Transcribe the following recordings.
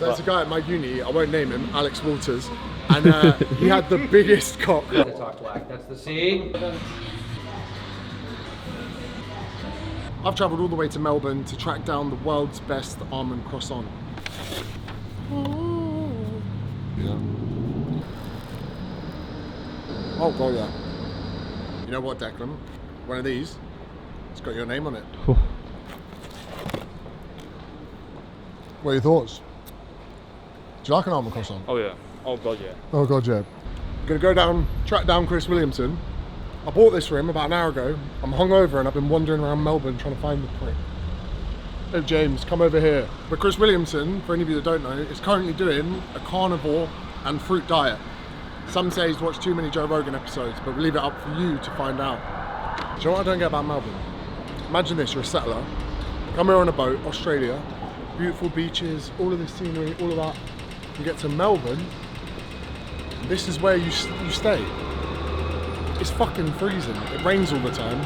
So there's a guy at my uni, I won't name him, Alex Walters, and he had the biggest cock. That's our flag. That's the C. I've travelled all the way to Melbourne to track down the world's best almond croissant. Yeah. Oh god, yeah. You know what, Declan? One of these, it's got your name on it. What are your thoughts? Do you like an almond croissant? Oh yeah. Oh god, yeah. Oh god, yeah. Gonna go down, track down Chris Williamson. I bought this for him about an hour ago. I'm hungover and I've been wandering around Melbourne trying to find the prick. Hey James, come over here. But Chris Williamson, for any of you that don't know, is currently doing a carnivore and fruit diet. Some say he's watched too many Joe Rogan episodes, but we'll leave it up for you to find out. Do you know what I don't get about Melbourne? Imagine this, you're a settler, come here on a boat, Australia, beautiful beaches, all of this scenery, all of that. You get to Melbourne, and this is where you stay. It's fucking freezing. It rains all the time.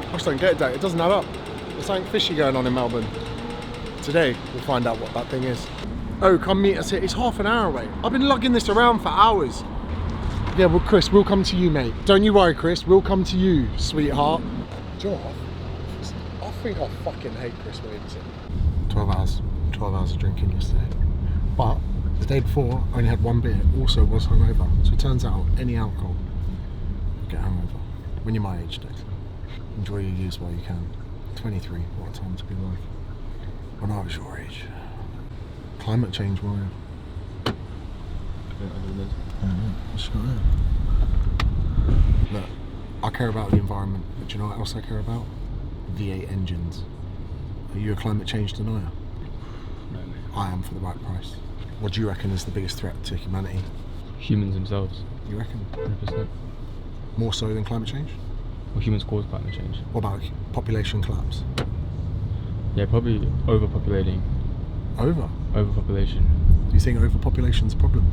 I just don't get it, Dad. It doesn't add up. There's something fishy going on in Melbourne. Today, we'll find out what that thing is. Oh, come meet us here. It's half an hour away. I've been lugging this around for hours. Yeah, well, Chris, we'll come to you, mate. Don't you worry, Chris. We'll come to you, sweetheart. Do you know what? I think I fucking hate Chris Williamson. 12 hours of drinking yesterday. But the day before, I only had one beer, also was hungover. So it turns out, any alcohol, you get hungover. When you're my age, Dex. Enjoy your years while you can. 23, what a time to be alive. When I was your age. Climate change, why? Look, I care about the environment, but do you know what else I care about? V8 engines. Are you a climate change denier? No. I am for the right price. What do you reckon is the biggest threat to humanity? Humans themselves. You reckon? 100%. More so than climate change? Well, humans cause climate change. What about population collapse? Yeah, probably overpopulating. Overpopulation? Do you think overpopulation's a problem?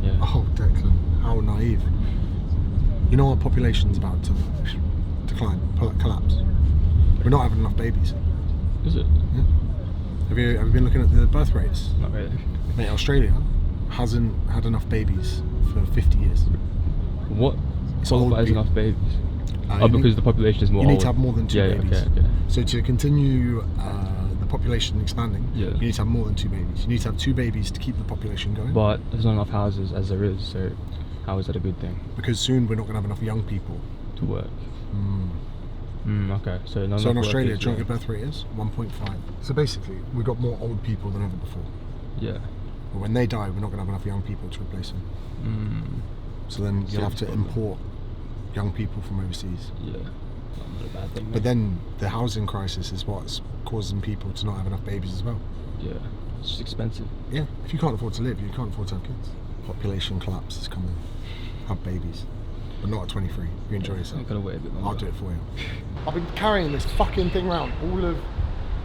Yeah. Oh, Declan, how naive. You know what population's about to decline, collapse? We're not having enough babies. Is it? Yeah. Have you been looking at the birth rates? Not really. Mate, Australia hasn't had enough babies for 50 years. What old qualifies people. enough babies? Because the population is more You need old. to have more than two babies. Okay. So to continue the population expanding, Yeah. you need to have more than two babies. You need to have two babies to keep the population going. But there's not enough houses as there is, so how is that a good thing? Because soon we're not going to have enough young people. To work. Okay. So So in Australia, do you know what your birth rate is? 1.5. So basically, we've got more old people than ever before. Yeah. But when they die, we're not going to have enough young people to replace them. So then you'll have to import young people from overseas. Yeah. Not a bad thing. But then the housing crisis is what's causing people to not have enough babies as well. Yeah. It's just expensive. Yeah. If you can't afford to live, you can't afford to have kids. Population collapse is coming. Have babies. But not at 23. You enjoy yourself. I'm gonna wait a bit longer. I'll do it for you. I've been carrying this fucking thing around all of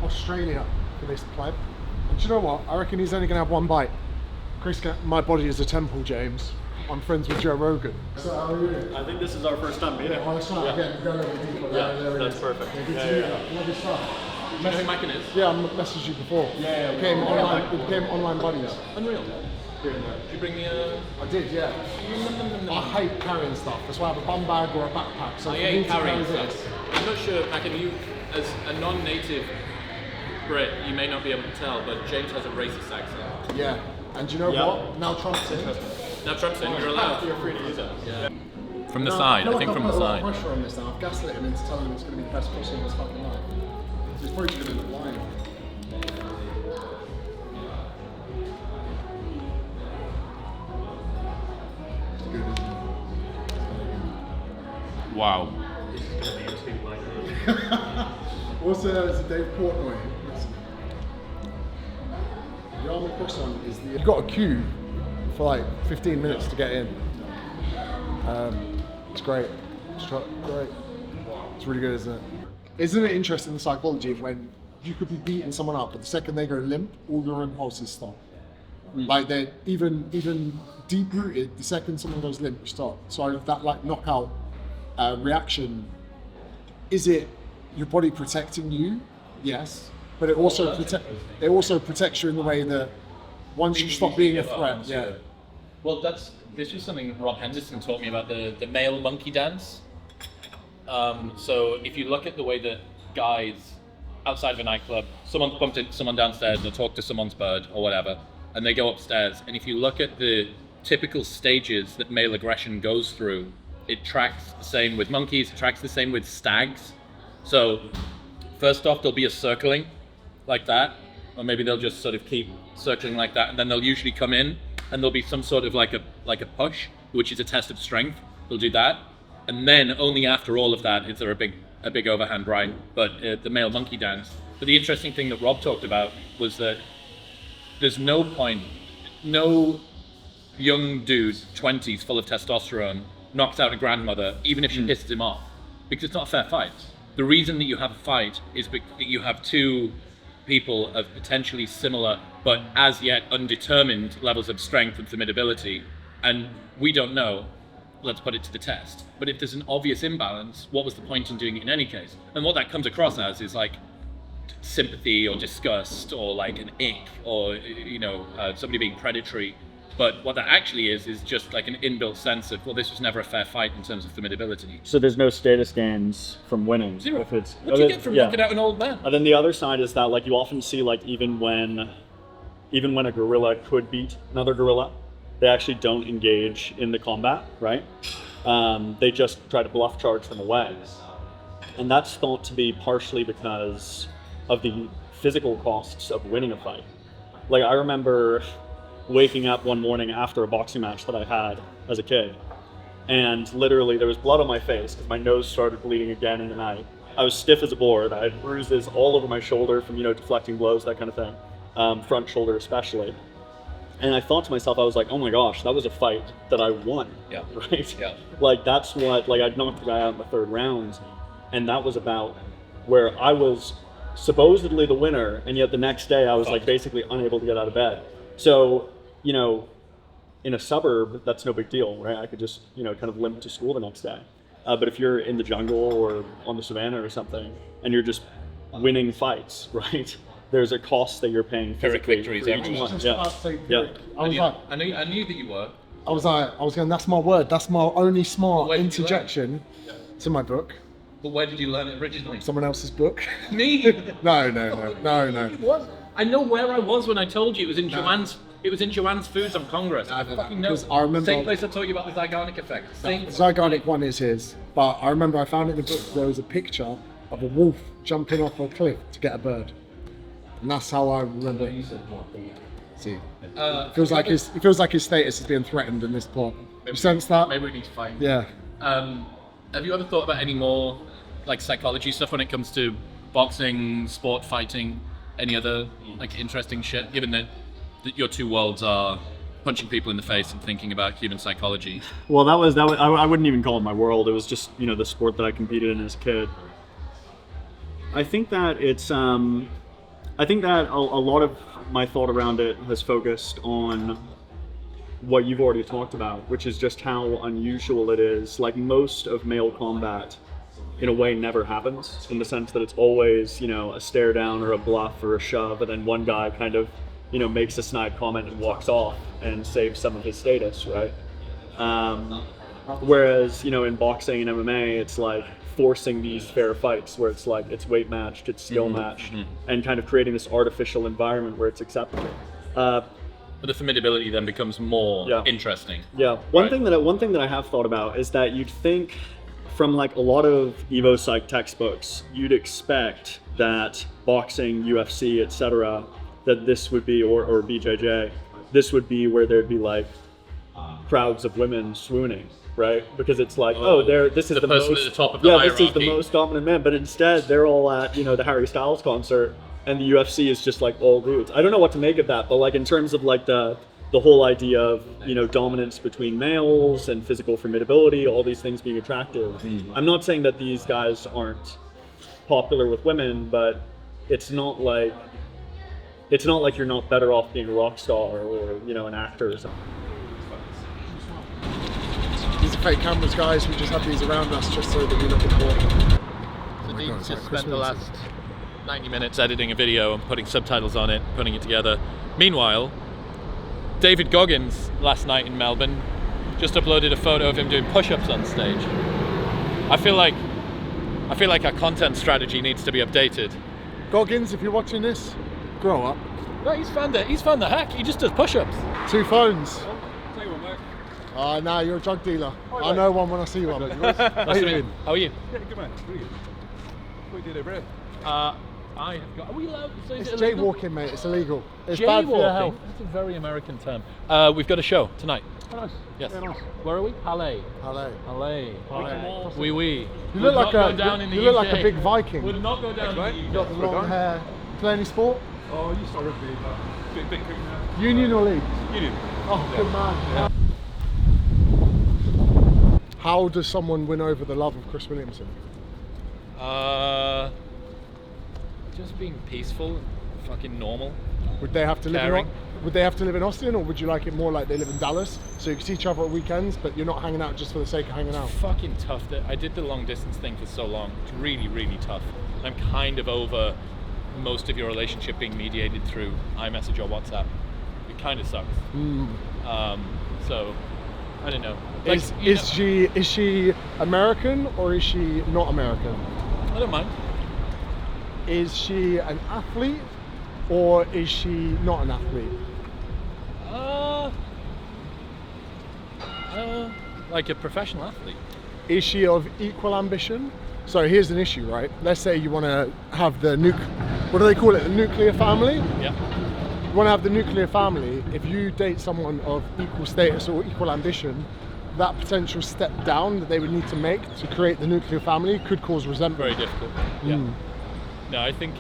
Australia for this pleb. And do you know what? I reckon he's only gonna have one bite. Chris, my body is a temple, James. I'm friends with Joe Rogan. So how are you? I think this is our first time meeting. Yeah, let's try again. Go a little deeper. Yeah, There it that's is. perfect. Yeah, good Yeah, to meet yeah. you. Lovely stuff. Do you know who Mackin is? Yeah, I messaged you before. Yeah, We became online buddies. Unreal. Did you bring me a... I did, yeah. I hate carrying stuff. That's why I have a bum bag or a backpack. So I for me ain't to carry carrying this, stuff. I'm not sure, Mackin, you, as a non-native Brit, you may not be able to tell, but James has a racist accent. yeah. And do you know Yeah. what? Now Trump's in. Now Trump's in, you're allowed. You're free to use it. Yeah. From the Now, side, feel I like think I've from put the a lot side. of pressure on this now. I've gaslit him into telling him it's going to be the best croissant of his fucking life. So he's probably going to end up lying. It's good, isn't it? Wow. What's a Dave Portnoy? The almond croissant is the... You've got a queue for like 15 minutes to get in. It's great. Great. It's really good, isn't it? Isn't it interesting, the psychology of when you could be beating someone up, but the second they go limp, all your impulses stop. Like they're even deep rooted. The second someone goes limp, you stop. So that like knockout reaction, is it your body protecting you? Yes. but it also protects you in the way that once you stop being a threat, yeah. Well, this was something Rob Henderson taught me about the male monkey dance. So if you look at the way that guys outside of a nightclub, someone's bumped into someone downstairs or talked to someone's bird or whatever, and they go upstairs, and if you look at the typical stages that male aggression goes through, it tracks the same with monkeys, it tracks the same with stags. So first off, there'll be a circling like that, or maybe they'll just sort of keep circling like that, and then they'll usually come in and there'll be some sort of like a push, which is a test of strength. They'll do that, and then only after all of that is there a big overhand right. But the male monkey dance. But the interesting thing that Rob talked about was that there's no point, no young dude, 20s, full of testosterone, knocks out a grandmother, even if she pisses him off, because it's not a fair fight. The reason that you have a fight is that you have two people of potentially similar but as yet undetermined levels of strength and formidability, and we don't know. Let's put it to the test. But if there's an obvious imbalance, what was the point in doing it in any case? And what that comes across as is like sympathy or disgust or like an ick or somebody being predatory. But what that actually is just like an inbuilt sense of, well, this was never a fair fight in terms of formidability. So there's no status gains from winning. Zero. If it's, what do you get from knocking out an old man? And then the other side is that like you often see like even when a gorilla could beat another gorilla, they actually don't engage in the combat, right? They just try to bluff charge them away. And that's thought to be partially because of the physical costs of winning a fight. Like I remember waking up one morning after a boxing match that I had as a kid, and literally there was blood on my face because my nose started bleeding again in the night. I was stiff as a board. I had bruises all over my shoulder from deflecting blows, that kind of thing, front shoulder especially. And I thought to myself, I was like, oh my gosh, that was a fight that I won. Yeah. Right? Yeah. Like that's what, like I'd knocked the guy out in the third round, and that was about where I was supposedly the winner, and yet the next day I was like basically unable to get out of bed. So, in a suburb, that's no big deal, right? I could just, kind of limp to school the next day. But if you're in the jungle or on the savannah or something, and you're just winning fights, right? There's a cost that you're paying physically. Victories for each every one. Just Yeah. about to say, Yeah. I was like, I knew that you were. I was going, that's my word. That's my only smart Where did you learn? interjection to my book. But where did you learn it originally? Someone else's book. Me? No. I know where I was when I told you it was in Joanne's. It was in Joanne's Foods on Congress. I fucking know. Because I remember- Same place I told you about the Zeigarnik effect. Same. The Zeigarnik one is his, but I remember I found it in the book. There was a picture of a wolf jumping off a cliff to get a bird, and that's how I remember. See, it feels like his status is being threatened in this plot. You sense that? Maybe we need to fight. Yeah. Have you ever thought about any more like psychology stuff when it comes to boxing, sport, fighting, any other like interesting shit? Given that your two worlds are punching people in the face and thinking about human psychology. Well, that was I wouldn't even call it my world. It was just the sport that I competed in as a kid. I think that it's I think that a lot of my thought around it has focused on what you've already talked about, which is just how unusual it is. Like most of male combat, in a way, never happens, in the sense that it's always a stare down or a bluff or a shove, and then one guy kind of makes a snide comment and walks off and saves some of his status, right? Whereas in boxing and MMA, it's like forcing these fair fights where it's like it's weight matched, it's skill matched, and kind of creating this artificial environment where it's acceptable. But the formidability then becomes more interesting. Yeah. One thing that I have thought about is that you'd think from like a lot of Evo Psych textbooks, you'd expect that boxing, UFC, etc., that this would be, or BJJ, this would be where there'd be like crowds of women swooning, right? Because it's like, this is the person most, at the top of the this hierarchy. is the most dominant man. But instead, they're all at the Harry Styles concert, and the UFC is just like all dudes. I don't know what to make of that, but like in terms of like the whole idea of dominance between males and physical formidability, all these things being attractive. I'm not saying that these guys aren't popular with women, but it's not like you're not better off being a rock star or an actor or something. These are fake cameras, guys. We just have these around us just so that we look at more. So Dean just spent the last 90 minutes editing a video and putting subtitles on it, putting it together. Meanwhile, David Goggins last night in Melbourne just uploaded a photo of him doing push-ups on stage. I feel like our content strategy needs to be updated. Goggins, if you're watching this, grow up. No, he's found the hack. He just does push-ups. 2 phones. Tell you what, mate. Nah, you're a drug dealer. I know one when I see one. Nice to meet you. How are you? Yeah, good man. Really good. What do you do, bro? I have got. Are we allowed? So is It's it illegal? jaywalking, mate. It's illegal. It's bad for your Jaywalking. health. That's a very American term. We've got a show tonight. Oh, nice. Yes. Yeah, nice. Where are we? Halle. Hello. Halle. Oui, oui. You look like you you look like a big Viking. Would not go down. Thanks, in mate. the Got the long hair. Play any sport? Oh, you start rugby. Big cream now. Union or league? Union. Oh, good man. How does someone win over the love of Chris Williamson? Just being peaceful, fucking normal. Would they have to live Caring. would they have to live in Austin, or would you like it more like they live in Dallas, so you can see each other at weekends, but you're not hanging out just for the sake of hanging out? Fucking tough. I did the long distance thing for so long. It's really, really tough. I'm kind of over most of your relationship being mediated through iMessage or WhatsApp. It kind of sucks. So I don't know. Like, Is she American or is she not American? I don't mind. Is she an athlete or is she not an athlete? Like a professional athlete. Is she of equal ambition? So here's an issue, right? Let's say you want to have what do they call it? The nuclear family? Yeah. You want to have the nuclear family. If you date someone of equal status or equal ambition, that potential step down that they would need to make to create the nuclear family could cause resentment. Very difficult. Yeah. No, I think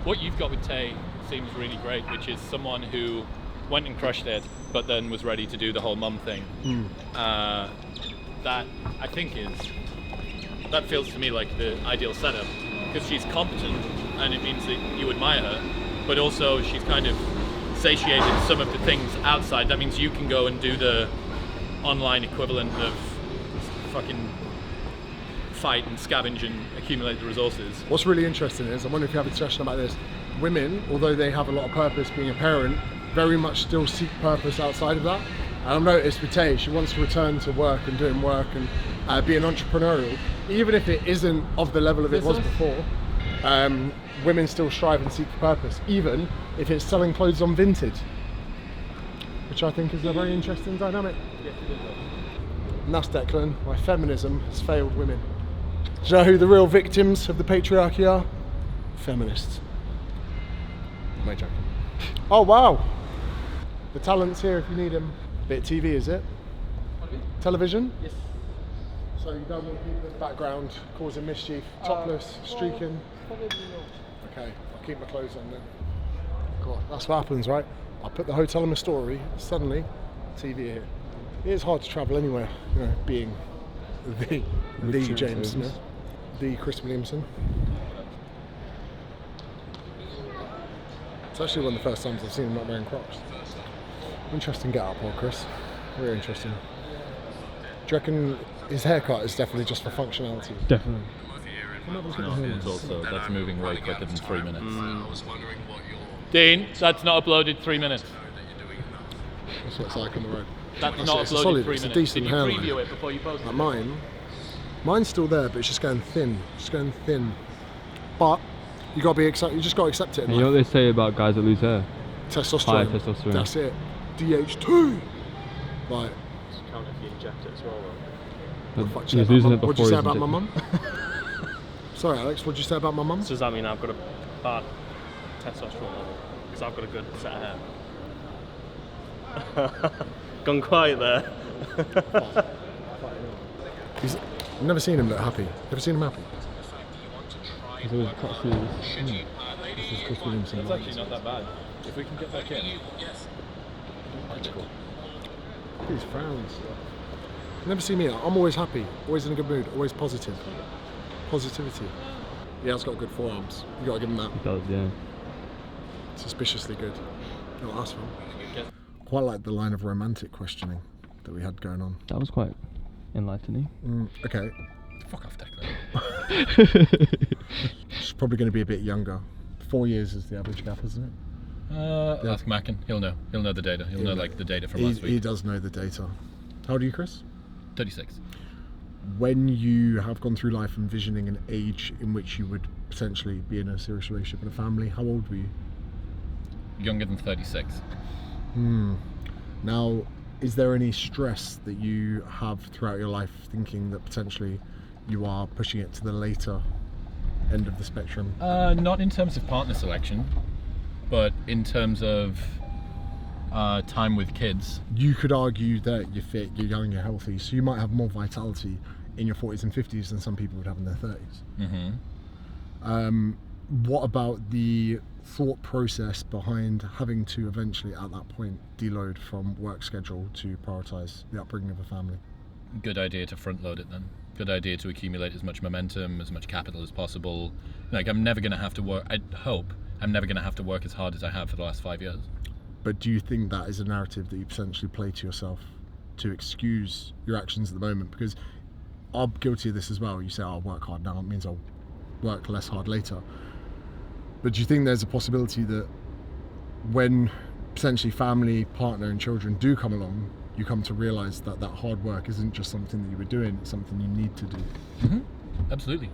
what you've got with Tay seems really great, which is someone who went and crushed it, but then was ready to do the whole mum thing. That I think that feels to me like the ideal setup, because she's competent and it means that you admire her, but also she's kind of satiated some of the things outside. That means you can go and do the online equivalent of fucking fight and scavenge and accumulate the resources. What's really interesting is, I wonder if you have a discussion about this, women, although they have a lot of purpose being a parent, very much still seek purpose outside of that. And I've noticed with Tay, she wants to return to work and doing work and being entrepreneurial, even if it isn't of the level of it was before. Women still strive and seek purpose, even if it's selling clothes on Vinted, which I think is a very interesting dynamic. And that's Declan, why feminism has failed women. Do you know who the real victims of the patriarchy are? Feminists. My joke. Oh wow! The talent's here if you need him. Bit of TV, is it? Television? Yes. So you don't want people in the background causing mischief, topless, streaking? Okay, I'll keep my clothes on then. God, that's what happens, right? I put the hotel in my story, suddenly, TV here. It is hard to travel anywhere, you know, being the James Smith, the Chris Williamson. It's actually one of the first times I've seen him not wearing Crocs. Interesting get up, old Chris. Very interesting. Do you reckon his haircut is definitely just for functionality? Definitely. It's also, that's moving way quicker than 3 minutes. Dean, that's not uploaded 3 minutes. That's what it's like on the road. That's It's not a uploaded solid, 3 it's a minutes. decent Did you hairline. preview it before you posted Like it? mine's still there, but it's just going thin. But you gotta be excited. You just gotta accept it. In And you know life. what they say about guys that lose hair? Testosterone. High testosterone. That's it. DH2. Like, Count if you inject it as well. what'd He's losing it what'd before you say he's about my injected. mum? Sorry, Alex. What'd you say about my mum? So does that mean I've got a bad testosterone level? Because I've got a good set of hair. Gone quiet there. I've never seen him look happy. Ever seen him happy? He's always quite serious. This is Chris Williamson. It's actually not that bad. If we can get back in. Magical. These frowns. Never see me. I'm always happy, always in a good mood, always positive. Positivity. Yeah, he's got good forearms. You gotta give him that. He does, yeah. Suspiciously good. You know what that's from? Quite like the line of romantic questioning that we had going on. That was quite enlightening. Okay. Fuck off, Declan. She's probably going to be a bit younger. 4 years is the average gap, isn't it? Ask Mackin. He'll know. He'll know the data. He'll know like the data from last week. He does know the data. How old are you, Chris? 36. When you have gone through life envisioning an age in which you would potentially be in a serious relationship and a family, how old were you? Younger than 36. Now, is there any stress that you have throughout your life thinking that potentially you are pushing it to the later end of the spectrum? Not in terms of partner selection, but in terms of time with kids. You could argue that you're fit, you're young, you're healthy, so you might have more vitality in your 40s and 50s than some people would have in their 30s. What about the thought process behind having to eventually at that point deload from work schedule to prioritise the upbringing of a family? Good idea to front load it then. Good idea to accumulate as much momentum, as much capital as possible. Like, I'm never going to have to work, I hope I'm never going to have to work as hard as I have for the last 5 years. But do you think that is a narrative that you potentially play to yourself to excuse your actions at the moment? Because I'm guilty of this as well. You say, I'll work hard now, it means I'll work less hard later. But do you think there's a possibility that when potentially family, partner and children do come along, you come to realise that that hard work isn't just something that you were doing, it's something you need to do? Absolutely.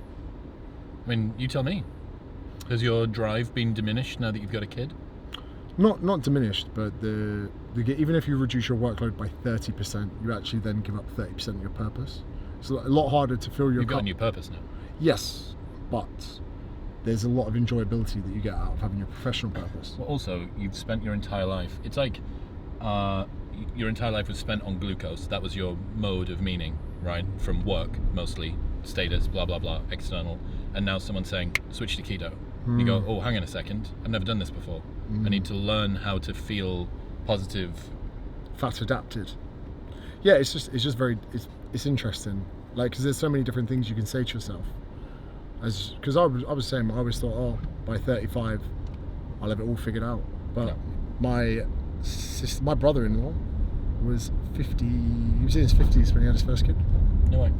I mean, you tell me. Has your drive been diminished now that you've got a kid? Not diminished, but even if you reduce your workload by 30%, you actually then give up 30% of your purpose. It's a lot harder to fill your You've got cup. a new purpose now. Yes, but there's a lot of enjoyability that you get out of having your professional purpose. Well, also, you've spent your entire life. It's like your entire life was spent on glucose. That was your mode of meaning, right? From work, mostly, status, blah, blah, blah, external. And now someone's saying, switch to keto. You go, oh, hang on a second. I've never done this before. I need to learn how to feel positive. Fat adapted. Yeah, it's just very, it's interesting. Like, because there's so many different things you can say to yourself. Because I was saying, I always thought, oh, by 35, I'll have it all figured out. But my brother-in-law was 50. He was in his 50s when he had his first kid. No way.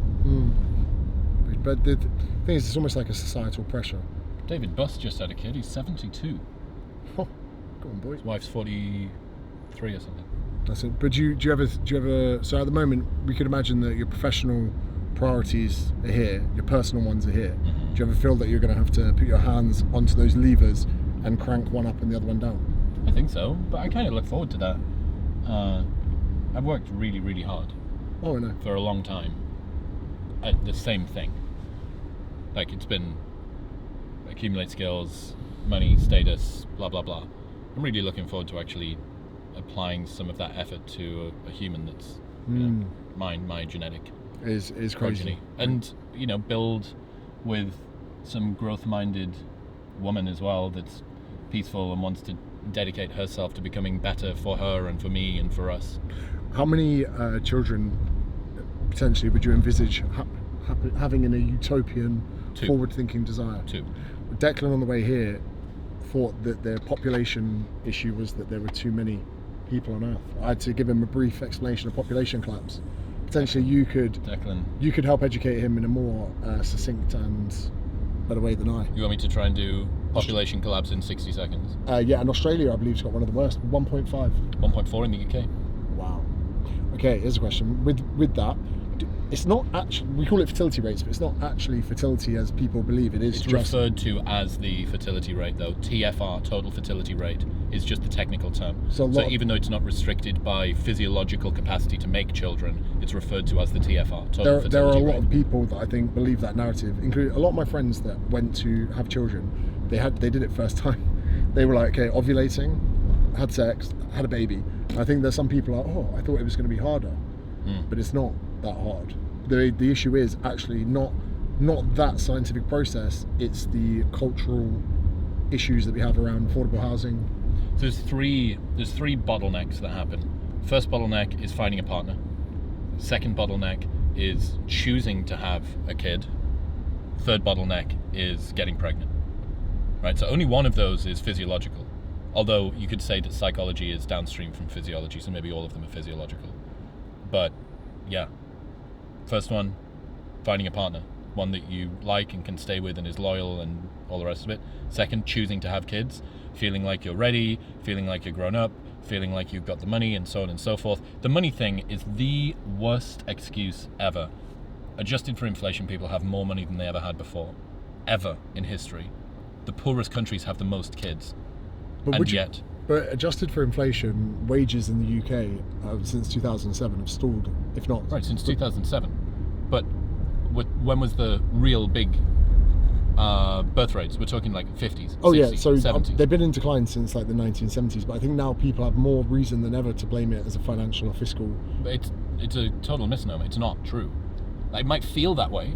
But the thing is, it's almost like a societal pressure. David Buss just had a kid. He's 72. Oh, go on, boys. His wife's 43 or something. That's it. But do you ever? So at the moment, we could imagine that your professional priorities are here, your personal ones are here. Do you ever feel that you're going to have to put your hands onto those levers and crank one up and the other one down? I think so, but I kind of look forward to that. I've worked really, really hard. Oh, I know. For a long time at the same thing. Like, it's been accumulate skills, money, status, blah, blah, blah. I'm really looking forward to actually applying some of that effort to a human that's my genetic Is crazy. progeny. And, build with some growth-minded woman as well that's peaceful and wants to dedicate herself to becoming better for her and for me and for us. How many children potentially would you envisage having in a utopian, 2. forward-thinking desire? 2. Declan on the way here thought that the population issue was that there were too many people on Earth. I had to give him a brief explanation of population collapse. Potentially you could help educate him in a more succinct and better way than I. You want me to try and do population collapse in 60 seconds? Yeah, and Australia I believe has got one of the worst, 1.5. 1.4 in the UK. Wow. Okay, here's a question. With that, it's not actually, we call it fertility rates, but it's not actually fertility as people believe it is. It's just referred to as the fertility rate, though. TFR, total fertility rate, is just the technical term. So even though it's not restricted by physiological capacity to make children, it's referred to as the TFR, total fertility rate. There are a lot of people that I think believe that narrative, including a lot of my friends that went to have children. They did it first time. They were like, okay, ovulating, had sex, had a baby. I think there's some people like, oh, I thought it was going to be harder, but it's not that hard. The issue is actually not that scientific process. It's the cultural issues that we have around affordable housing. So there's three bottlenecks that happen. First bottleneck is finding a partner. Second bottleneck is choosing to have a kid. Third bottleneck is getting pregnant. Right? So only one of those is physiological. Although you could say that psychology is downstream from physiology, so maybe all of them are physiological. But yeah. First one, finding a partner. one that you like and can stay with and is loyal and all the rest of it. Second, choosing to have kids, feeling like you're ready, feeling like you're grown up, feeling like you've got the money, and so on and so forth. The money thing is the worst excuse ever. Adjusted for inflation, people have more money than they ever had before, ever in history. The poorest countries have the most kids, But adjusted for inflation, wages in the UK since 2007 have stalled, if not... Right, since 2007. But when was the real big birth rates? We're talking like 50s, Oh 60s, yeah, so 70s. they've been in decline since like the 1970s, but I think now people have more reason than ever to blame it as a financial or fiscal... But it's a total misnomer. It's not true. It might feel that way.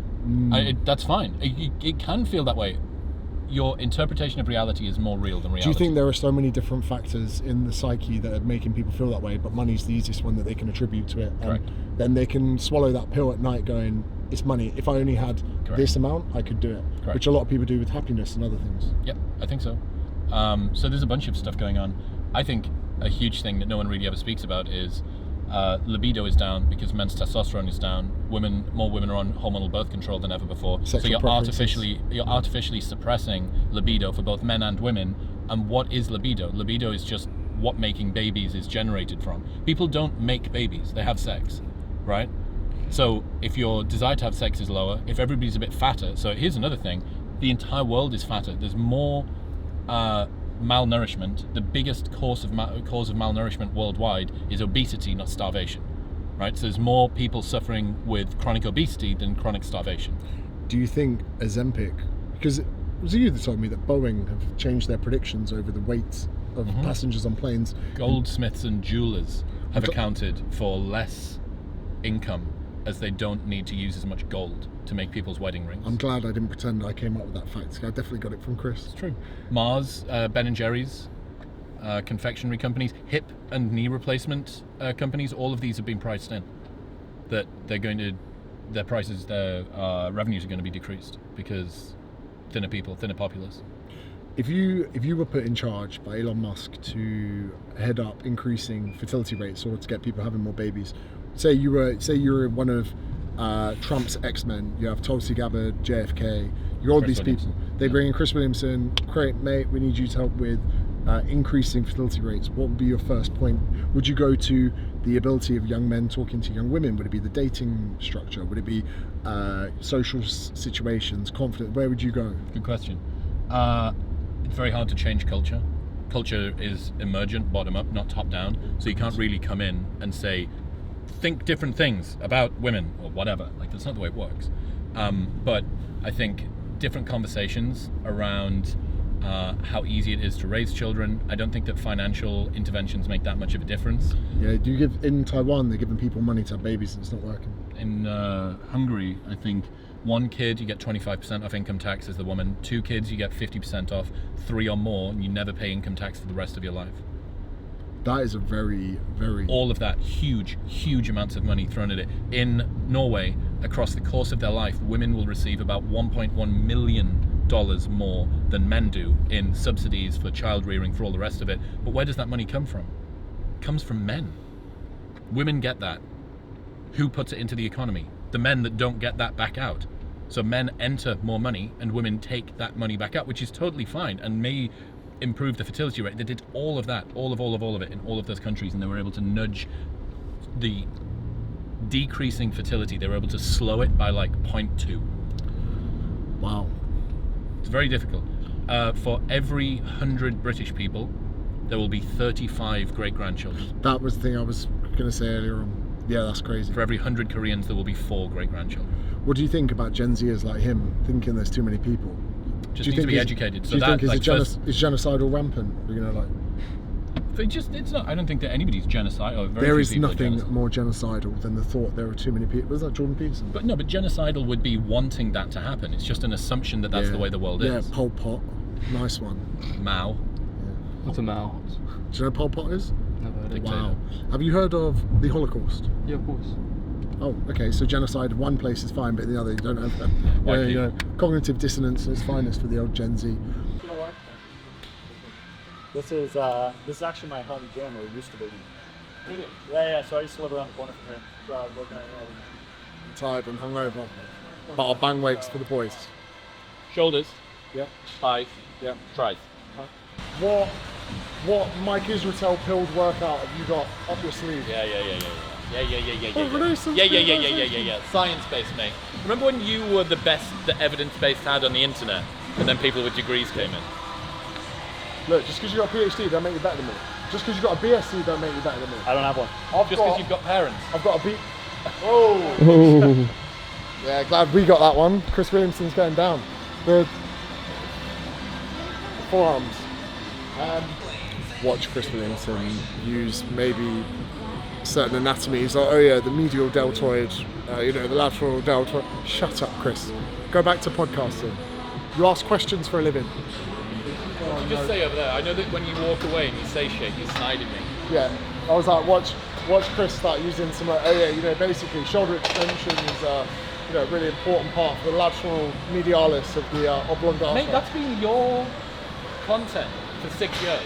That's fine. It can feel that way. Your interpretation of reality is more real than reality. Do you think there are so many different factors in the psyche that are making people feel that way, but money's the easiest one that they can attribute to it? Correct. And then they can swallow that pill at night going, it's money. If I only had this amount, I could do it. Correct. Which a lot of people do with happiness and other things. Yep, I think so. So there's a bunch of stuff going on. I think a huge thing that no one really ever speaks about is libido is down because men's testosterone is down. More women are on hormonal birth control than ever before. Sexual so you're preferences. artificially suppressing libido for both men and women. And what is libido? Libido is just what making babies is generated from. People don't make babies; they have sex, right? So if your desire to have sex is lower, if everybody's a bit fatter, so here's another thing: the entire world is fatter. There's more malnourishment. The biggest cause of malnourishment worldwide is obesity, not starvation, right? So there's more people suffering with chronic obesity than chronic starvation. Do you think Ozempic, because it was you that told me that Boeing have changed their predictions over the weights of passengers on planes? Goldsmiths and jewelers have accounted for less income as they don't need to use as much gold to make people's wedding rings. I'm glad I didn't pretend I came up with that fact. I definitely got it from Chris. It's true. Mars, Ben and Jerry's, confectionery companies, hip and knee replacement companies, all of these have been priced in. That their revenues are going to be decreased because thinner populace. If you were put in charge by Elon Musk to head up increasing fertility rates or to get people having more babies, say you were one of Trump's X-Men, you have Tulsi Gabbard, JFK, you got all these people. They bring in Chris Williamson. Great, mate, we need you to help with increasing fertility rates. What would be your first point? Would you go to the ability of young men talking to young women? Would it be the dating structure? Would it be social situations, conflict? Where would you go? Good question. It's very hard to change culture. Culture is emergent, bottom up, not top down. So you can't really come in and say, think different things about women or whatever. Like, that's not the way it works. But I think different conversations around how easy it is to raise children. I don't think that financial interventions make that much of a difference. Yeah, do you give in Taiwan? They're giving people money to have babies, and it's not working. In Hungary, I think 1 kid you get 25% off income tax as the woman. 2 kids you get 50% off. 3 or more, and you never pay income tax for the rest of your life. That is a very, very... All of that, huge amounts of money thrown at it. In Norway, across the course of their life, women will receive about $1.1 million more than men do in subsidies for child rearing, for all the rest of it. But where does that money come from? It comes from men. Women get that. Who puts it into the economy? The men that don't get that back out. So men enter more money and women take that money back out, which is totally fine and may improve the fertility rate. They did all of that, all of it in all of those countries, and they were able to nudge the decreasing fertility. They were able to slow it by like 0.2. Wow. It's very difficult. For every 100 British people, there will be 35 great-grandchildren. That was the thing I was going to say earlier on. Yeah, that's crazy. For every 100 Koreans, there will be 4 great-grandchildren. What do you think about Gen Zers like him thinking there's too many people? Just need to be educated. Do you think is genocidal rampant? You know, like. It's not. I don't think that anybody's genocide. Or very there few is people nothing are more genocidal than the thought there are too many people. Was that Jordan Peterson? But no, but genocidal would be wanting that to happen. It's just an assumption that that's the way the world is. Yeah, Pol Pot, nice one. Mao. What's a Mao? Do you know who Pol Pot is? Never heard of it. Wow. Have you heard of the Holocaust? Yeah, of course. Oh, okay. So genocide in one place is fine, but in the other you don't have that. Yeah, you know, cognitive dissonance is finest for the old Gen Z. This is actually my home gym, or it used to be. Yeah. So I used to live around the corner from here. So I was looking at it. I'm tired and hungover. but I'll bang weights for the boys. Shoulders, Yeah. thighs, Yeah. tries. What Mike Israel pilled workout have you got up your sleeve? Yeah. Oh, Renaissance Yeah. Science-based, mate. Remember when you were the best the evidence-based had on the internet, and then people with degrees came in? Look, just because you got a PhD don't make you better than me. Just because you got a BSc don't make you better than me. I don't have one. I've Just because you've got parents. I've got a B. Oh. Yeah, glad we got that one. Chris Williamson's going down. The forearms. Watch Chris Williamson use maybe certain anatomies. Like, oh yeah, the medial deltoid, the lateral deltoid. Shut up, Chris. Go back to podcasting. You ask questions for a living. You just say over there. I know that when you walk away and you say shit, you're sniding me. Yeah, I was like, watch Chris start using some. Basically, shoulder extension is a really important part for the lateral medialis of the oblongata. Mate, that's been your content for 6 years,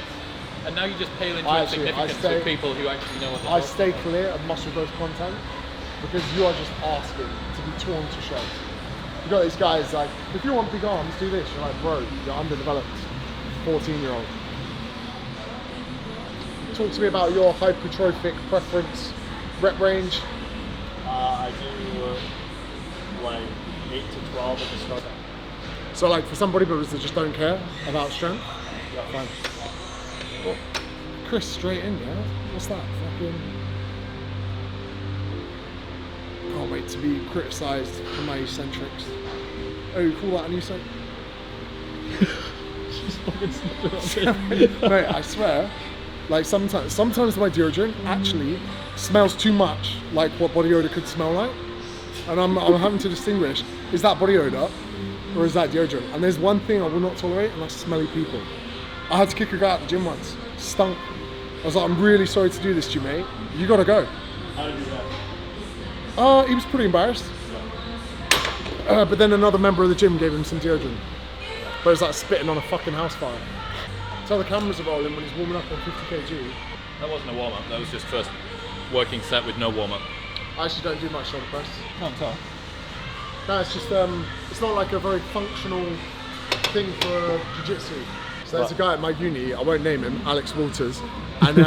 and now you just pale into insignificance with people who actually know what they're I talking stay about. clear of muscle growth content because you are just asking to be torn to shreds. You got these guys like, if you want big arms, do this. You're like, bro, you're underdeveloped, 14-year-old. Talk to me about your hypertrophic preference, rep range. I do like 8 to 12 at the start. So like for some bodybuilders that just don't care about strength. Yeah, fine. Well, Chris, straight in, yeah? What's that? Fucking... Can't wait to be criticised for my eccentrics. Oh, you call that an eccentric? Mate, I swear, like sometimes my deodorant actually smells too much like what body odor could smell like. And I'm having to distinguish, is that body odor or is that deodorant? And there's one thing I will not tolerate, and that's smelly people. I had to kick a guy out of the gym once. Stunk. I was like, I'm really sorry to do this to you, mate. You gotta go. How did you do that? He was pretty embarrassed. But then another member of the gym gave him some deodorant. But it was like spitting on a fucking house fire. Tell the cameras are rolling when he's warming up on 50 kg. That wasn't a warm-up, that was just first working set with no warm-up. I actually don't do much shoulder press. No, I'm sorry. No, it's just, it's not like a very functional thing for jiu-jitsu. So there's a guy at my uni, I won't name him, Alex Walters, and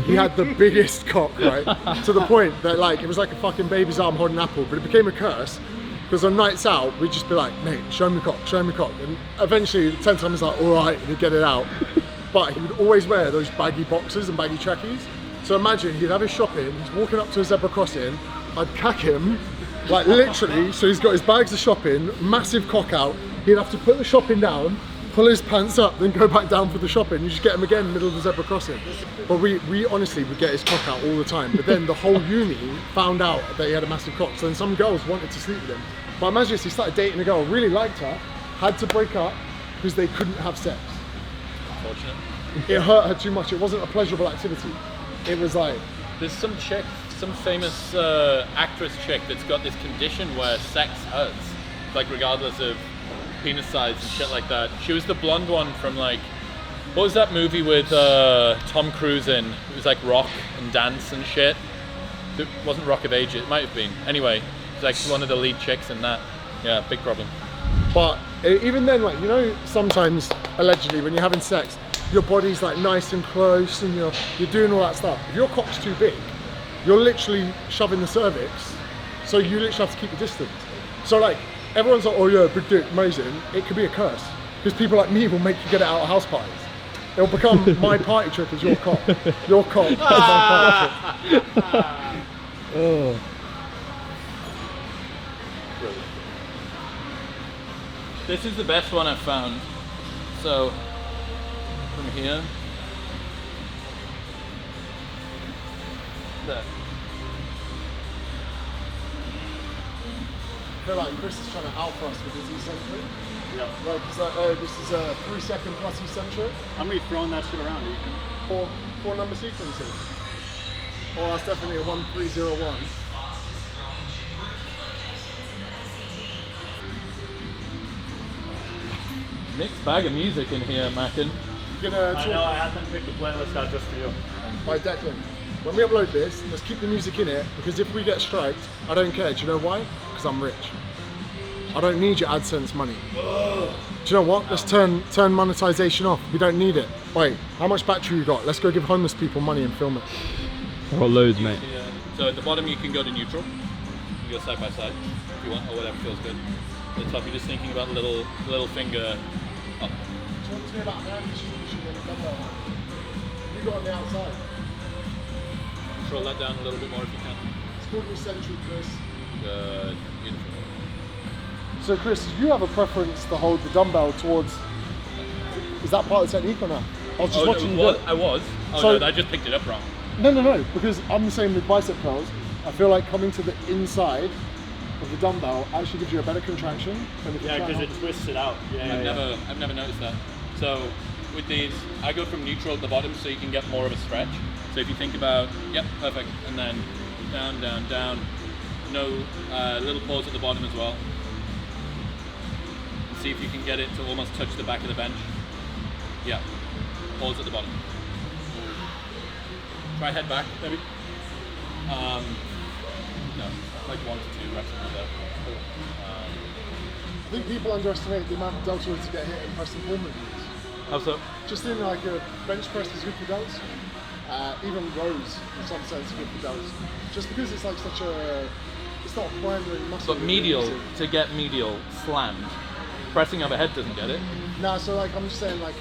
he had the biggest cock, right? To the point that like, it was like a fucking baby's arm holding an apple, but it became a curse. Because on nights out, we'd just be like, mate, show me cock, show me cock. And eventually, the 10th time, he's like, all right, and he'd get it out. But he would always wear those baggy boxers and baggy trackies. So imagine, he'd have his shopping, he's walking up to a zebra crossing, I'd cack him, like literally, so he's got his bags of shopping, massive cock out, he'd have to put the shopping down, pull his pants up, then go back down for the shopping. You just get him again in the middle of the zebra crossing. But we honestly would get his cock out all the time. But then the whole uni found out that he had a massive cock. So then some girls wanted to sleep with him. But imagine this, he started dating a girl, really liked her, had to break up because they couldn't have sex. Unfortunate. It hurt her too much. It wasn't a pleasurable activity. It was like... There's some chick, some famous actress chick that's got this condition where sex hurts, like regardless of penis size and shit like that. She was the blonde one from like, what was that movie with Tom Cruise in? It was like rock and dance and shit. It wasn't Rock of Ages, it might have been. Anyway, it's like one of the lead chicks in that. Yeah, big problem. But even then, like, you know, sometimes allegedly when you're having sex, your body's like nice and close and you're doing all that stuff. If your cock's too big, you're literally shoving the cervix, so you literally have to keep the distance. So like, everyone's like, oh yeah, big dick, amazing. It could be a curse, because people like me will make you get it out of house parties. It'll become my party trick is your cock. Your cock is my party trick. Oh. This is the best one I've found. So, from here. There. I feel like Chris is trying to alpha us with his eccentric. Yeah. Like, he's like, oh, this is a 3-second plus eccentric. How many throwing that shit around, Ethan? Four number sequences. Oh, that's definitely a 1301. Mixed bag of music in here, Mackin. You're gonna I know, I had them pick the playlist out just for you. By Declan, when we upload this, let's keep the music in it, because if we get striked, I don't care. Do you know why? Because I'm rich. I don't need your AdSense money. Do you know what? Let's turn monetization off. We don't need it. Wait, how much battery you got? Let's go give homeless people money and film it. I've got loads, mate. Yeah. So at the bottom you can go to neutral. You go side by side if you want, or whatever feels good. At the top you're just thinking about the little finger up. Talk to me about hand distribution in the dumbbell. You got on the outside. Control that down a little bit more if you can. It's called eccentric, Chris. Good. Beautiful. So Chris, you have a preference to hold the dumbbell towards, is that part of the technique or not? I was just watching you do it. I was. Oh So- no, I just picked it up wrong. No, because I'm the same with bicep curls. I feel like coming to the inside of the dumbbell actually gives you a better contraction than if you Yeah, try because and it twists it out. Yeah, I've never noticed that. So with these, I go from neutral at the bottom so you can get more of a stretch. So if you think about, yep, perfect, and then down, down, down. No little pause at the bottom as well. And see if you can get it to almost touch the back of the bench. Yeah, pause at the bottom. Try head back, maybe. No, like 1 to 2 reps per there. I think people underestimate the amount of delts to get hit in press and pull movements. How so? Just in like a bench press is good for delts. Even rows in some sense are good for delts. Just because it's like such a, it's not a primary muscle. But medial, to get medial slammed, pressing overhead doesn't get it. No, so like I'm just saying like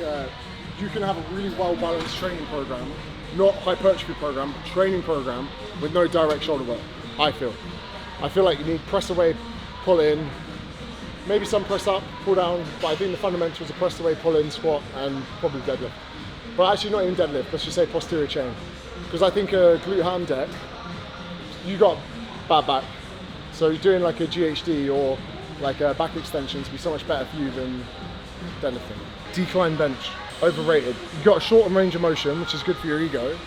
you can have a really well balanced training program, not hypertrophy program, but training program with no direct shoulder work. I feel like you need press away, pull in, maybe some press up, pull down, but I think the fundamentals are press away, pull in, squat, and probably deadlift. But actually not even deadlift, let's just say posterior chain. Because I think a glute ham deck, you got bad back. So you're doing like a GHD or like a back extensions would be so much better for you than deadlifting. Decline bench, overrated. You got a shorter range of motion, which is good for your ego.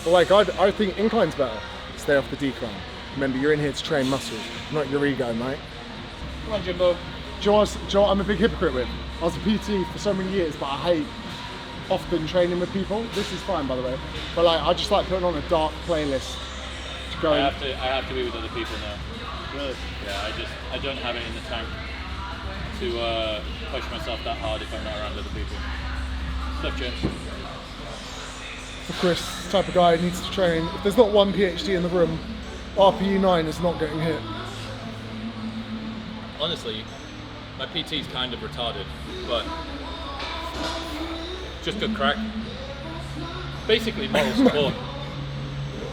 But like I think incline's better. Stay off the decline. Remember, you're in here to train muscle, not your ego, mate. Come on, Jimbo. Do you know what I'm a big hypocrite with? I was a PT for so many years, but I hate often training with people. This is fine, by the way. But like, I just like putting on a dark playlist to go. I have to be with other people now. Really? Yeah, I don't have it in the tank to push myself that hard if I'm not around other people. Stuff, James. For Chris, type of guy who needs to train. If there's not one PhD in the room, RPE 9 is not getting hit. Honestly, my PT's kind of retarded, but just good crack. Basically, moral support.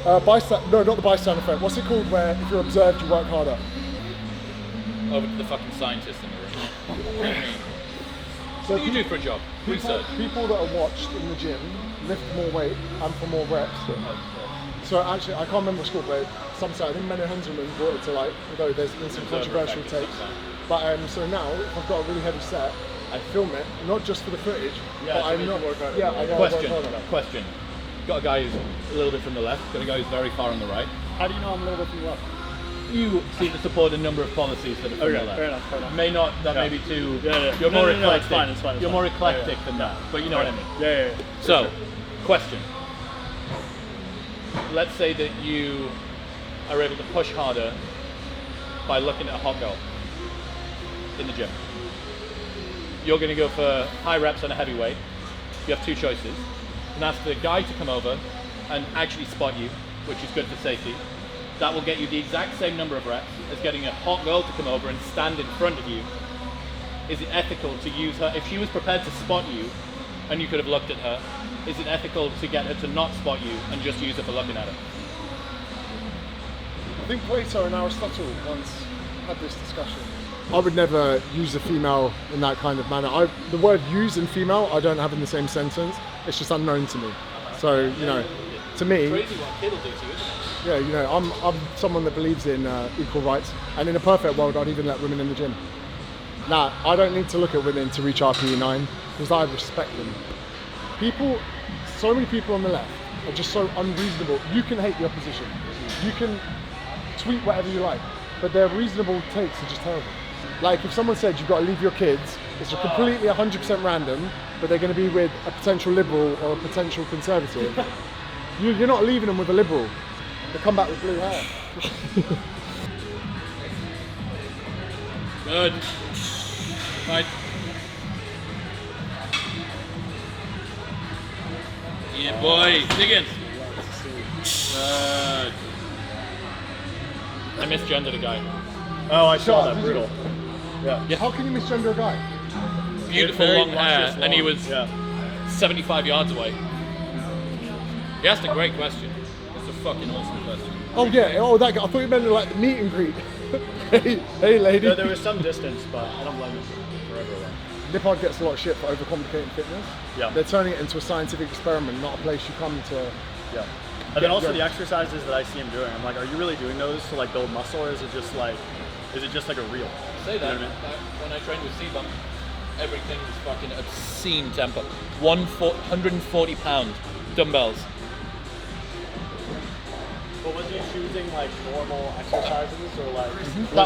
No, not the bystander effect. What's it called where if you're observed, you work harder? Over to the fucking scientist in the room. What do you mean? So What do you do for a job? Research. People that are watched in the gym lift more weight and for more reps. So actually, I can't remember what's called, but some say, I think Menno Henselman brought it to light, although there's been some controversial takes. But so now, if I've got a really heavy set, I film it, not just for the footage, but I'm not. Yeah, I know. Question. Got a guy who's a little bit from the left, got a guy who's very far on the right. How do you know I'm a little bit from the left? You seem to support a number of policies that are from the left. Fair enough. May not, that may be too, Yeah. you're more No, eclectic. it's fine. You're more eclectic than that, but you know what I mean. Yeah. So, question. Let's say that you are able to push harder by looking at a hot girl in the gym. You're going to go for high reps on a heavy weight. You have two choices. You can ask the guy to come over and actually spot you, which is good for safety. That will get you the exact same number of reps as getting a hot girl to come over and stand in front of you. Is it ethical to use her? If she was prepared to spot you and you could have looked at her, is it ethical to get her to not spot you and just use her for looking at her? I think Plato and Aristotle once had this discussion. I would never use a female in that kind of manner. The word use and female I don't have in the same sentence. It's just unknown to me. So, you know, to me, Crazy what a kid will do to you, isn't it? yeah, you know, I'm someone that believes in equal rights, and in a perfect world, I'd even let women in the gym. Now, I don't need to look at women to reach RPE 9 because I respect them. So many people on the left are just so unreasonable. You can hate the opposition, you can tweet whatever you like, but their reasonable takes are just terrible. Like if someone said you've got to leave your kids, it's completely 100% random, but they're going to be with a potential liberal or a potential conservative. You're not leaving them with a liberal. They come back with blue hair. Good. Right. Yeah, boy. Dig in. Good. I misgendered a guy. Oh, I saw Did that. you? Brutal. Yeah. How can you misgender a guy? Beautiful Very long hair, luscious and he long- was Yeah. 75 yards away. He asked a great question. It's a fucking awesome question. Oh yeah, oh that guy. I thought you meant like the meet and greet. hey lady. There was some distance, but I don't blame him for everyone. Nippon gets a lot of shit for overcomplicating fitness. Yeah. They're turning it into a scientific experiment, not a place you come to. Yeah. And then also Yeah. the exercises that I see him doing, I'm like, are you really doing those to like build muscle, or is it just like a reel? Say that, You know what I mean? when I trained with C-Bump, everything was fucking obscene tempo. 140 pound dumbbells. But was he choosing like normal exercises or like?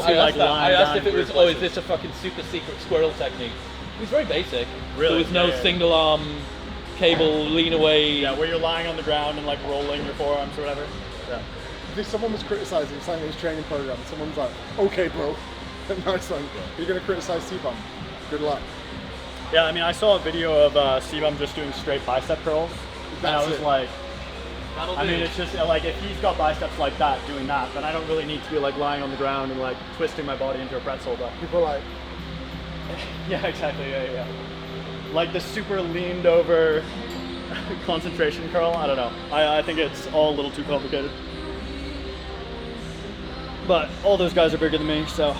I asked, I asked if it was, oh, is this a fucking super secret squirrel technique? It was very basic. Really? There was no Yeah, yeah. single arm cable lean away. Yeah, where you're lying on the ground and like rolling your forearms or whatever. Yeah. If someone was criticizing his training program, someone's like, okay, bro, nice one. You're gonna criticize C-Bump. Good luck. Yeah, I mean, I saw a video of Sebum just doing straight bicep curls, and I That's was it. like, That'll I do. mean, it's just like if he's got biceps like that doing that, then I don't really need to be like lying on the ground and like twisting my body into a pretzel. But People are like, yeah, exactly. Yeah. Like the super leaned over concentration curl. I don't know. I think it's all a little too complicated. But all those guys are bigger than me, so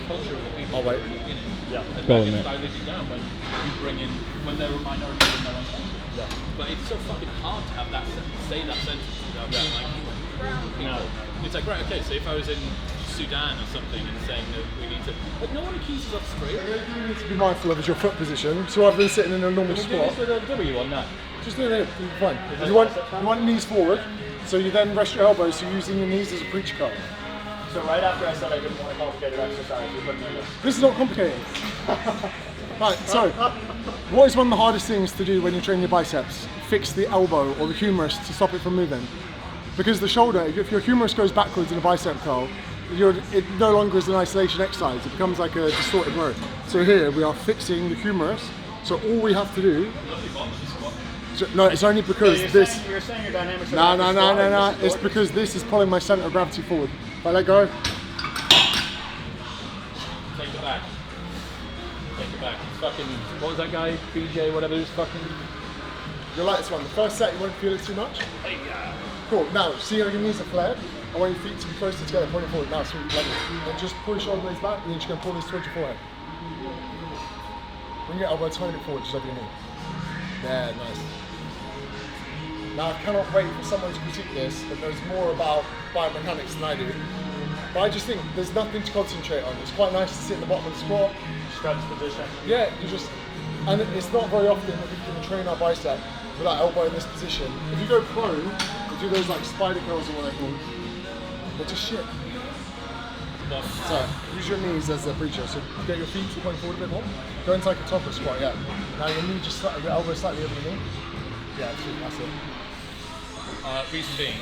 Culture of the people I'll wait. who are in it. yeah. And Go that on, gets mate. diluted down when you bring in, when they're a minority in their own country. Yeah. But it's so fucking hard to have that say that sentence without being like people. It's like, right, okay, so if I was in Sudan or something and saying that we need to, like, no one accuses us straight. you need to be mindful of is your foot position. So rather than sitting in a normal Can we do squat, this with a W on that? just do it. You're fine. You want knees forward, so you then rest your elbows. So you're using your knees as a preacher curl. So right after I said I didn't want a complicated exercise, you put me in this. This is not complicated. Right, so what is one of the hardest things to do when you train your biceps? Fix the elbow or the humerus to stop it from moving. Because the shoulder, if your humerus goes backwards in a bicep curl, it no longer is an isolation exercise, it becomes like a distorted row. So here we are fixing the humerus, so all we have to do, no, it's only because this, You're saying your dynamics are no, like no, no, no, no, distorted. it's because this is pulling my center of gravity forward. If I let go, Take it back. Take it back. It's fucking, what was that guy? BJ, whatever, who's fucking. you'll like this one. The first set you won't feel it too much. Cool, now see how your knees are flared? I want your feet to be closer together, pointing forward. Now sweep level. And just pull your shoulder blades back and then you're just going to pull this towards your forehead. Bring your elbow tiny bit forward, just over your knee. Yeah, nice. Now I cannot wait for someone to critique this that knows more about biomechanics than I do. But I just think there's nothing to concentrate on. It's quite nice to sit in the bottom of the squat. Stretch position. Yeah, you just, and it's not very often that we can train our bicep with our elbow in this position. If you go prone, you do those like spider curls or what they're called, they're just shit. So, use your knees as the preacher. So get your feet to point forward a bit more. Go into like a topper squat, yeah. Now your knee just slightly, your elbow slightly over your knee. Yeah, that's it. Reason being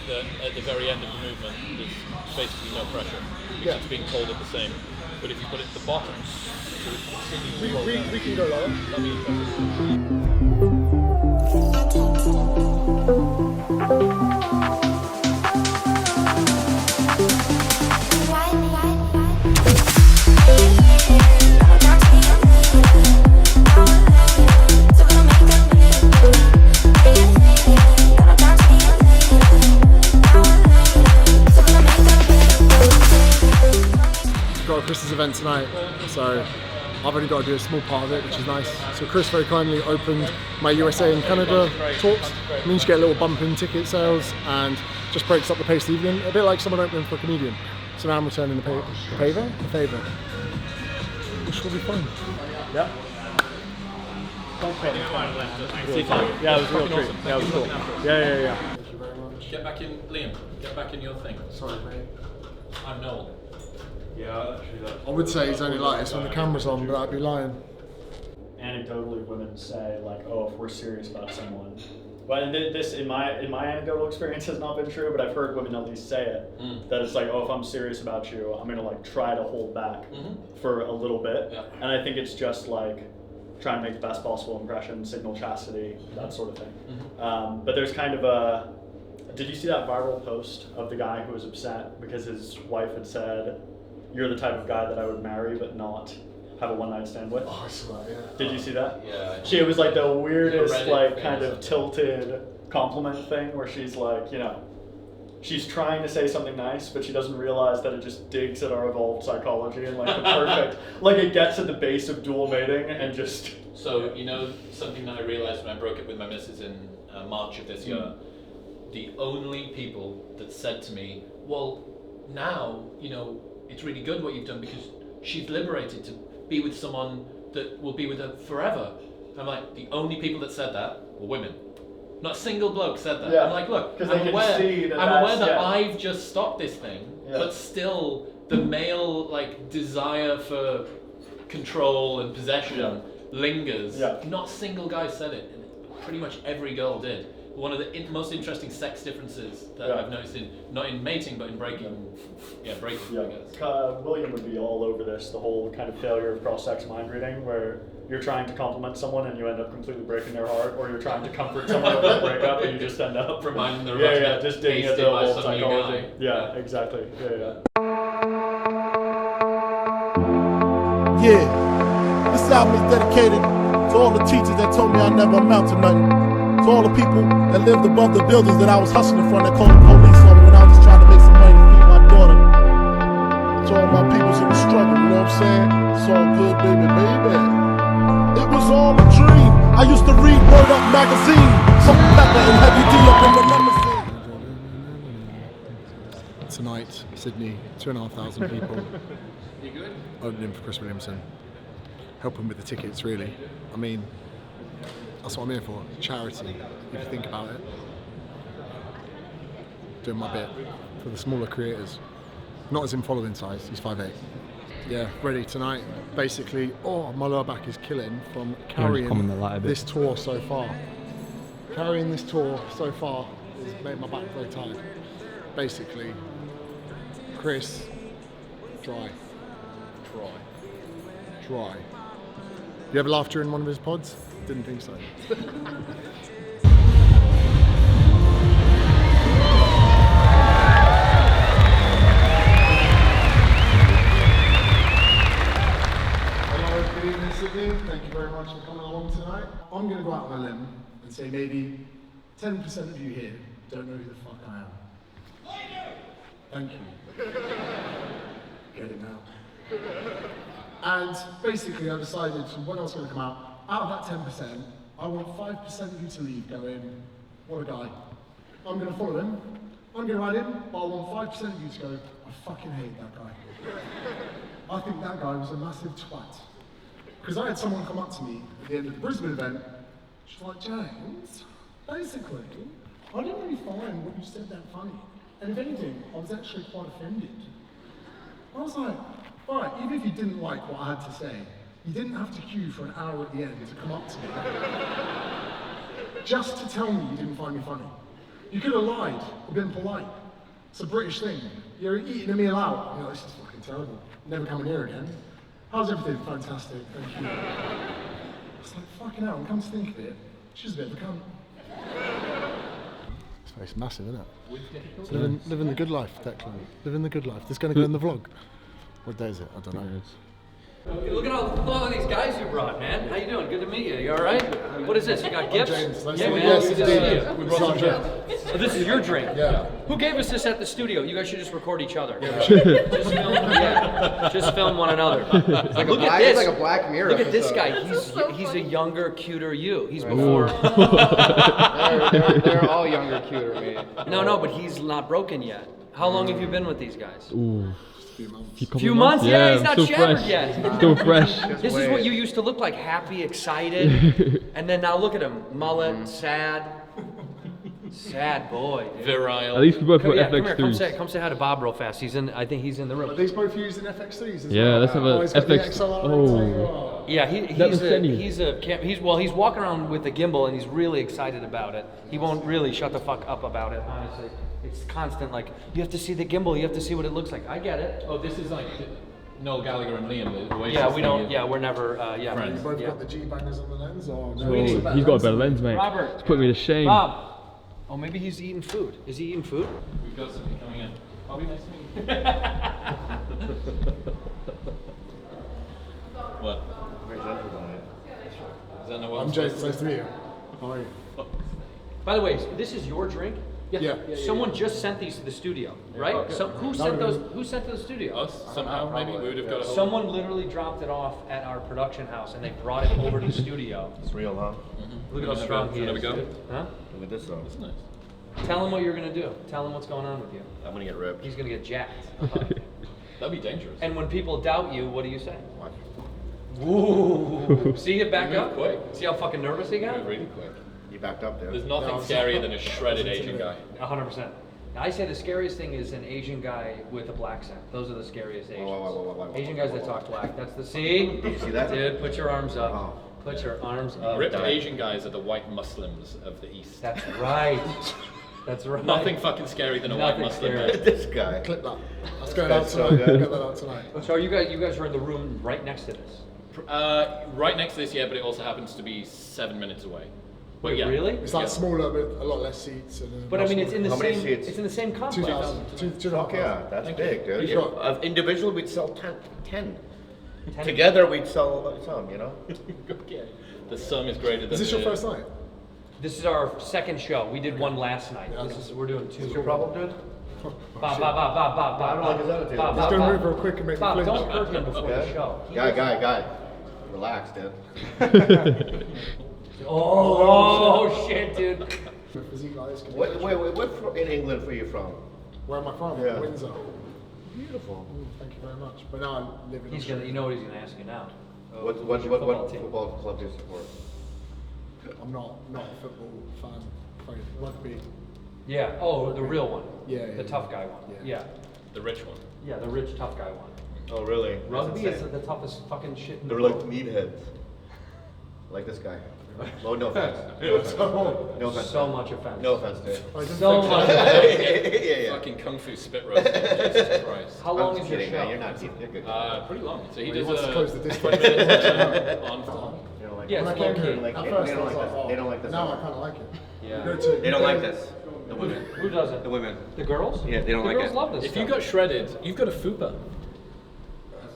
that at the very end of the movement, there's basically no pressure. Because Yeah. it's being pulled at the same. But if you put it at the bottom, so it's continuing to pull down, We can go lower. that'd be interesting. Got a Chris's event tonight, so I've only got to do a small part of it, which is nice. So Chris very kindly opened my USA and Canada talks. It means you get a little bump in ticket sales and just breaks up the pace of the evening, a bit like someone opening for a comedian. So now I'm returning the favour, which will be fun. Yeah. Yeah, it was a real treat. Yeah, it was cool. Yeah. Thank you very much. Get back in, Liam. Get back in your thing. Sorry, mate. I'm Noel. I would say he's only like this when the camera's on, but I'd be lying. Anecdotally, women say like, "Oh, if we're serious about someone, Well, and this in my anecdotal experience has not been true, but I've heard women at least say it. That it's like, oh, if I'm serious about you, I'm gonna like try to hold back for a little bit. Yeah. And I think it's just like trying to make the best possible impression, signal chastity, that sort of thing. But there's kind of a. Did you see that viral post of the guy who was upset because his wife had said, "You're the type of guy that I would marry, but not have a one-night stand with"? Oh, I saw that, yeah. Did you see that? Yeah. It was like the weirdest, Reddit like kind famous. of tilted compliment thing where she's like, you know, she's trying to say something nice, but she doesn't realize that it just digs at our evolved psychology and like the perfect, like it gets at the base of dual mating and just. So, you know, something that I realized when I broke up with my missus in March of this year, the only people that said to me, well, now, you know, it's really good what you've done because she's liberated to be with someone that will be with her forever. I'm like, the only people that said that were women. Not a single bloke said that. Yeah. I'm like, look, Because I'm aware that yeah. I've just stopped this thing, but still the male like desire for control and possession lingers. Yeah. Not a single guy said it, and pretty much every girl did. One of the most interesting sex differences that I've noticed not in mating, but in breaking. Yeah, breaking, I guess. William would be all over this, the whole kind of failure of cross-sex mind reading, where you're trying to compliment someone and you end up completely breaking their heart, or you're trying to comfort someone over a breakup and you just end up reminding them just digging at the whole psychology. Yeah, exactly. Yeah, this album is dedicated to all the teachers that told me I never amount to nothing. To all the people that lived above the buildings that I was hustling from, that called the police on me when I was just trying to make some money to feed my daughter. To all my peoples in the struggle, you know what I'm saying? It's all good, baby, baby. It was all a dream. I used to read Word Up magazine, Salt and Pepper and Heavy D up in the limousine. Tonight, Sydney, 2,500 people. You good? Opening for Chris Williamson. Helping with the tickets, really. I mean, that's what I'm here for. Charity, if you think about it. Doing my bit for the smaller creators. Not as in following size, he's 5'8". Yeah, ready tonight. Basically, my lower back is killing from carrying this tour so far. Carrying this tour so far has made my back very tired. Basically, Chris, dry. You ever laughed during one of his pods? Didn't think so. Hello, good evening, Sydney. Thank you very much for coming along tonight. I'm going to go out on a limb and say maybe 10% of you here don't know who the fuck I am. Thank you. Get it now. And basically, I decided when I was going to come out of that 10%, I want 5% of you to leave going, what a guy. I'm going to follow him, I'm going to add him, but I want 5% of you to go, I fucking hate that guy. I think that guy was a massive twat. Because I had someone come up to me at the end of the Brisbane event, she's like, James, basically, I didn't really find what you said that funny. And if anything, I was actually quite offended. I was like, right, even if you didn't like what I had to say, you didn't have to queue for an hour at the end to come up to me just to tell me you didn't find me funny. You could have lied or been polite. It's a British thing. You're eating a meal out. You know, this is fucking terrible. Never coming here again. How's everything? Fantastic, thank you. It's like, fucking hell, and come to think of it, she's a bit of a cunt. It's massive, isn't it? Living the good life, Declan. Living the good life. This is going to go in the vlog. What day is it? I don't know. Look at all these guys you brought, man. How you doing? Good to meet you. You all right? What is this? You got gifts? James, nice Yeah, to meet man. you. Good to see you. We brought some drink. Oh, this is your drink. Yeah. Who gave us this at the studio? You guys should just record each other. Just film one another. Look at this. It's like a Black Mirror. Look at this episode. guy. He's a younger, cuter you. He's before. They're all younger, cuter me. No, but he's not broken yet. How long have you been with these guys? Ooh. Few months? Yeah, he's not still shattered fresh. yet. Still fresh. This is what you used to look like, happy, excited, and then now look at him, mullet, sad boy. Virile. At least we both got Yeah, FX3s. come say hi to Bob real fast. I think he's in the room. Are these both using FX3s as well? Yeah, let's have a He's got the FX. XLR. Oh. Yeah, That was funny. he's walking around with the gimbal and he's really excited about it. He won't really shut the fuck up about it, honestly. It's constant, like, you have to see the gimbal, you have to see what it looks like. I get it. Oh, this is like Noel Gallagher and Liam. The Oasis Yeah, we thing don't. is- Yeah, we're never. Yeah. Friends. You both Yeah. got the G-bangers on the lens, or no? Oh, he's got a better lens, mate. Robert. It's put me to shame. Bob. Oh, maybe he's eating food. Is he eating food? We've got something coming in. Bobby, nice to meet you. What? Is that no what I'm James. Nice to meet you. How are you? By the way, this is your drink. Yeah. Someone just sent these to the studio, right? okay. So who sent those? Who sent to the studio? Us somehow maybe we would have got a hold. Someone literally dropped it off at our production house and they brought it over to the studio. It's real, huh? Look at how strong he There is. we go. Dude. Huh? Look at this though. That's nice. Tell him what you're gonna do. Tell him what's going on with you. I'm gonna get ripped. He's gonna get jacked. That'd be dangerous. And when people doubt you, what do you say? Watch. Ooh. See it back Move up? quick. See how fucking nervous he got? Move really quick. You backed up there. There's nothing scarier than a shredded Asian guy. 100%. I say the scariest thing is an Asian guy with a black accent. Those are the scariest Asians. Whoa. Asian guys that talk black. That's the see. Did you see that? Dude, put your arms up. Wow. Put your arms up. Ripped Asian guys are the white Muslims of the East. That's right. That's right. Nothing fucking scary than a white Nothing Muslim. scary. man. This guy. Clip that. That's going out That's so tonight. good. Get that out tonight. So you guys are in the room right next to this. Right next to this, yeah, but it also happens to be 7 minutes away. But Wait, yeah. really? It's like smaller, but a lot less seats. And But I mean, it's in the How many same. seats? It's in the same complex. 2,000. Two and a half Fuck yeah, that's big, dude. You've got- Of individual, we'd sell 10. 10. Together, we'd sell some, you know? Okay. The sum is greater than Is this your the- first night? This is our second show. We did one last night. We're doing two. What's your problem, dude? Bob. I don't like his attitude. Bob, He's gonna Bob. move real quick and make me Bob, flinch. don't hurt him before the Yeah? show. Guy. Relax, dude. Oh shit, dude. Physique like this can be- What in England are you from? Where am I from? Yeah. Windsor. Beautiful. Thank you very much. But now I live in He's gonna. You know what he's gonna ask you now. What Who's your football team? football club do you support? I'm not a football fan. Afraid. Rugby. Yeah. Oh, the real one. Yeah, The yeah, tough guy one. yeah. Yeah. The rich one. Yeah, the rich tough guy one. Oh, really? Rugby is That's the toughest fucking shit in the They're like world. meatheads. Like this guy. Oh, no offense. No offense. So much offense. No offense, dude. So much. yeah. Fucking kung fu spit roast. Jesus Christ. How long I'm is just your kidding, show? man. You're not cheap. You're good. Pretty long. So he He does wants to close the 20 distance. minutes on film. You don't like Yeah, When I it's came low here, key. Like, at they first I don't was like like, this. oh. They don't like this. Now I kind of like it. Yeah. You go to- They don't like this. The women. Who doesn't? The women. The girls? Yeah, they don't the like girls it. love this If stuff. you got shredded, you've got a FUPA.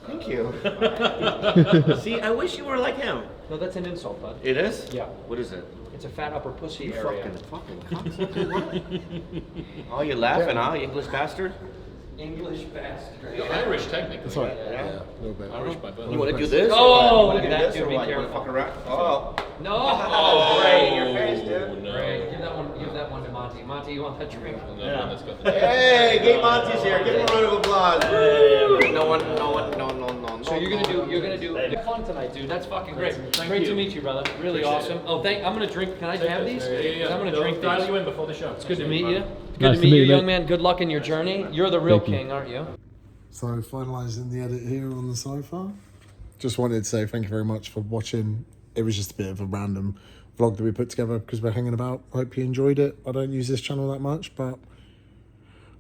Thank you. See, I wish you were like him. No, that's an insult, bud. It is? Yeah. What is it? It's a fat upper pussy You area. fucking cocksucker. What? Oh, you laughing, huh, you English bastard? English bastard. You're Irish, technically. Sorry. Yeah. A little bit. Irish by birth. You want to do this? Oh, or look what? at You that, wanna do dude, this, be or what? You wanna careful. fuck around? Oh. No. Oh, right in your face, dude. Oh, no. Great. Give that one to Monty. Monty, you want that drink? Another one that's got the- Hey, Game Monty's here. Give him a round of applause. No. So you're gonna do fun tonight, dude. That's fucking great. Great to meet you, brother. Really awesome. Oh, I'm gonna drink. Can I have these? Yeah. 'Cause I'm gonna They'll drink dial these. you in before the show. It's good to meet you. Good Nice to meet you, young mate. man. Good luck in your journey. You're the real Thank you. king, aren't you? So finalising the edit here on the sofa. Just wanted to say thank you very much for watching. It was just a bit of a random vlog that we put together because we're hanging about. Hope you enjoyed it. I don't use this channel that much, but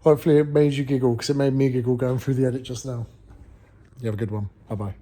hopefully it made you giggle because it made me giggle going through the edit just now. You have a good one. Bye-bye.